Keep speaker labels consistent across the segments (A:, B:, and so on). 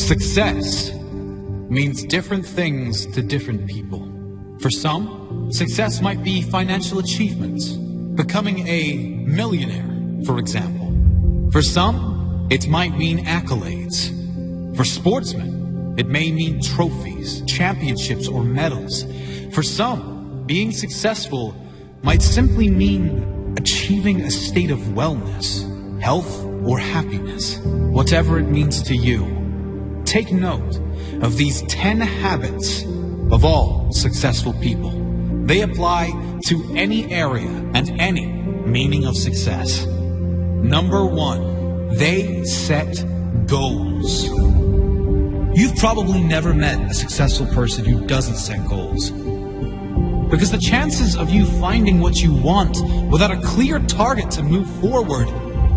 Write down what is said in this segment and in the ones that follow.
A: Success means different things to different people. For some, success might be financial achievements, becoming a millionaire, for example. For some, it might mean accolades. For sportsmen, it may mean trophies, championships, or medals. For some, being successful might simply mean achieving a state of wellness, health, or happiness. Whatever it means to you, take note of these 10 habits of all successful people. They apply to any area and any meaning of success. Number 1, they set goals. You've probably never met a successful person who doesn't set goals. Because the chances of you finding what you want without a clear target to move forward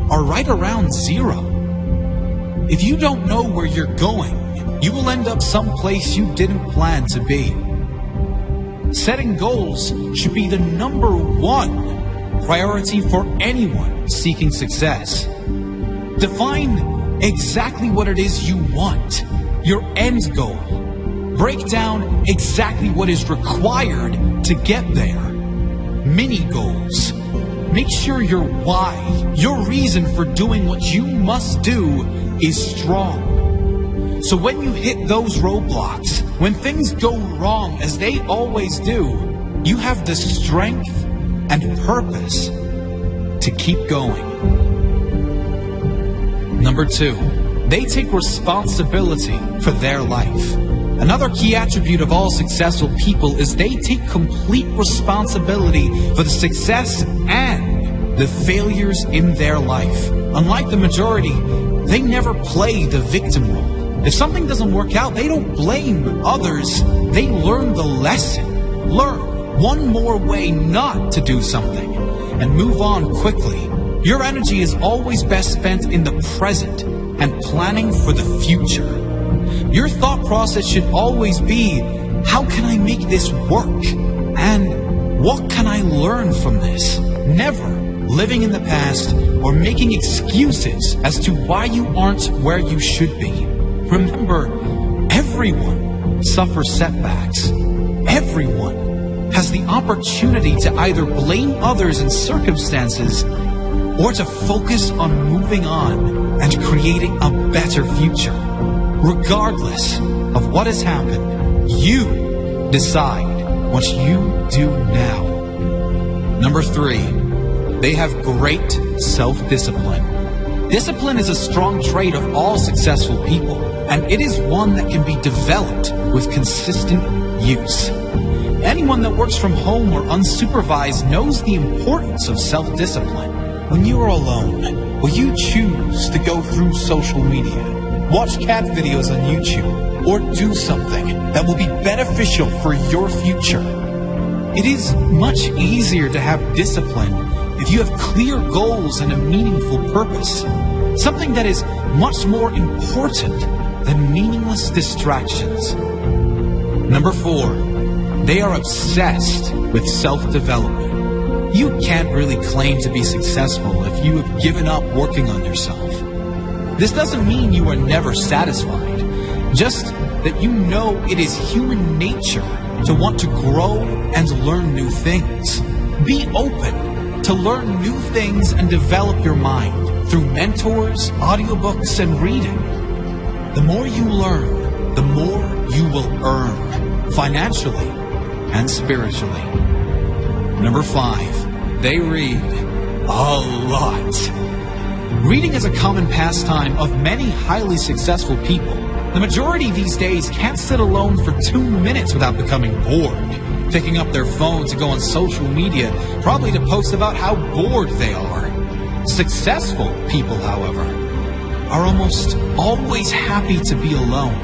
A: are right around 0. If you don't know where you're going, you will end up someplace you didn't plan to be. Setting goals should be the number 1 priority for anyone seeking success. Define exactly what it is you want, your end goal. Break down exactly what is required to get there. Mini goals. Make sure your why, your reason for doing what you must do, is strong. So when you hit those roadblocks, when things go wrong as they always do, you have the strength and purpose to keep going. Number 2, they take responsibility for their life. Another key attribute of all successful people is they take complete responsibility for the success and the failures in their life. Unlike the majority, they never play the victim role. If something doesn't work out, they don't blame others. They learn the lesson. Learn one more way not to do something and move on quickly. Your energy is always best spent in the present and planning for the future. Your thought process should always be, how can I make this work? And what can I learn from this? Never living in the past or making excuses as to why you aren't where you should be. Remember, everyone suffers setbacks. Everyone has the opportunity to either blame others and circumstances or to focus on moving on and creating a better future. Regardless of what has happened, you decide what you do now. Number 3, they have great self-discipline. Discipline is a strong trait of all successful people, and it is one that can be developed with consistent use. Anyone that works from home or unsupervised knows the importance of self-discipline. When you are alone, will you choose to go through social media, watch cat videos on YouTube, or do something that will be beneficial for your future? It is much easier to have discipline if you have clear goals and a meaningful purpose, something that is much more important than meaningless distractions. Number 4, they are obsessed with self-development. You can't really claim to be successful if you have given up working on yourself. This doesn't mean you are never satisfied, just that you know it is human nature to want to grow and learn new things. Be open to learn new things and develop your mind through mentors, audiobooks, and reading. The more you learn, the more you will earn, financially and spiritually. Number 5, they read a lot. Reading is a common pastime of many highly successful people. The majority these days can't sit alone for 2 minutes without becoming bored, picking up their phone to go on social media, probably to post about how bored they are. Successful people, however, are almost always happy to be alone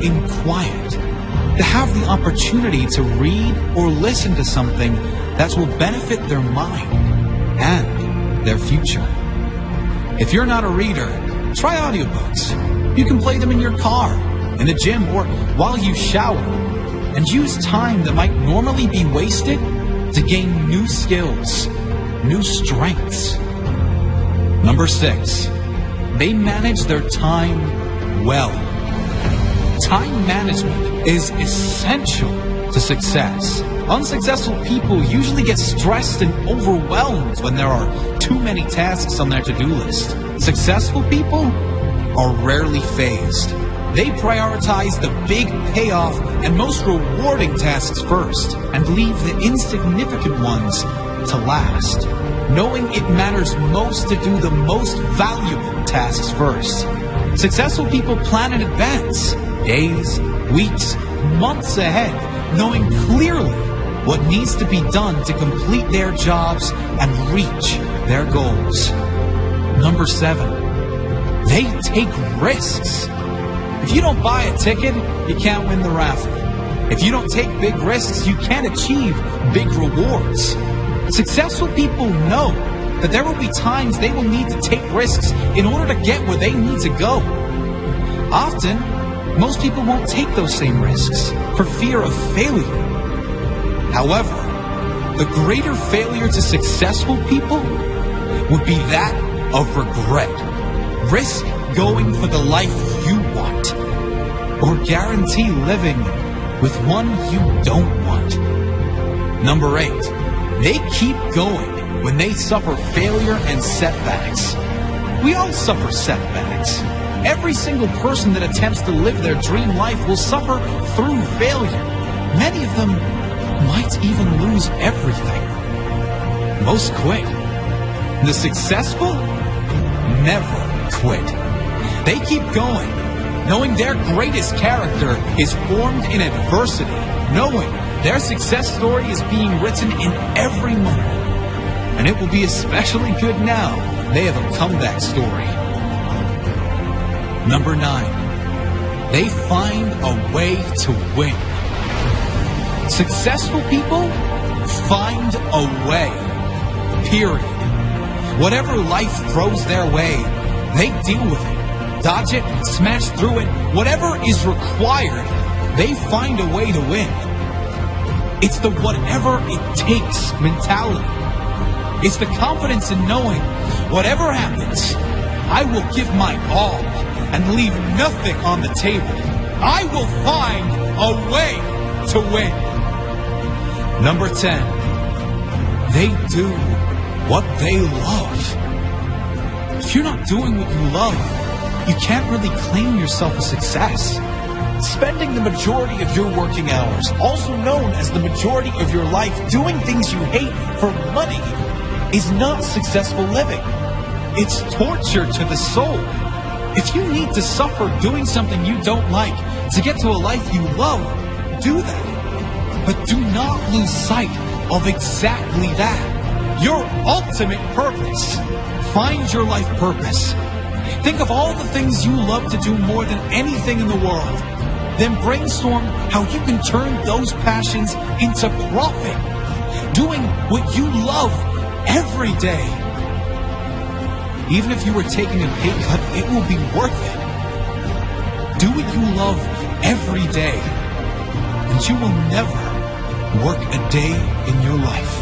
A: in quiet, to have the opportunity to read or listen to something that will benefit their mind and their future. If you're not a reader, try audiobooks. You can play them in your car, in the gym, or while you shower, and use time that might normally be wasted to gain new skills, new strengths. Number 6, they manage their time well. Time management is essential to success. Unsuccessful people usually get stressed and overwhelmed when there are too many tasks on their to-do list. Successful people are rarely phased. They prioritize the big payoff and most rewarding tasks first and leave the insignificant ones to last, knowing it matters most to do the most valuable tasks first. Successful people plan in advance, days, weeks, months ahead, knowing clearly what needs to be done to complete their jobs and reach their goals. Number 7, they take risks. If you don't buy a ticket, you can't win the raffle. If you don't take big risks, you can't achieve big rewards. Successful people know that there will be times they will need to take risks in order to get where they need to go. Often, most people won't take those same risks for fear of failure. However, the greater failure to successful people would be that of regret. Risk going for the life you want, or guarantee living with one you don't want. Number 8, they keep going when they suffer failure and setbacks. We all suffer setbacks. Every single person that attempts to live their dream life will suffer through failure. Many of them might even lose everything. Most quit. The successful never quit. They keep going, knowing their greatest character is formed in adversity, knowing their success story is being written in every moment. And it will be especially good now they have a comeback story. Number 9, they find a way to win. Successful people find a way, period. Whatever life throws their way, they deal with it, dodge it, smash through it. Whatever is required, they find a way to win. It's the whatever it takes mentality. It's the confidence in knowing whatever happens, I will give my all and leave nothing on the table. I will find a way to win. Number 10, they do what they love. If you're not doing what you love, you can't really claim yourself a success. Spending the majority of your working hours, also known as the majority of your life, doing things you hate for money is not successful living. It's torture to the soul. If you need to suffer doing something you don't like to get to a life you love, do that. But do not lose sight of exactly that. Your ultimate purpose. Find your life purpose. Think of all the things you love to do more than anything in the world. Then brainstorm how you can turn those passions into profit. Doing what you love every day. Even if you were taking a pay cut, it will be worth it. Do what you love every day, and you will never work a day in your life.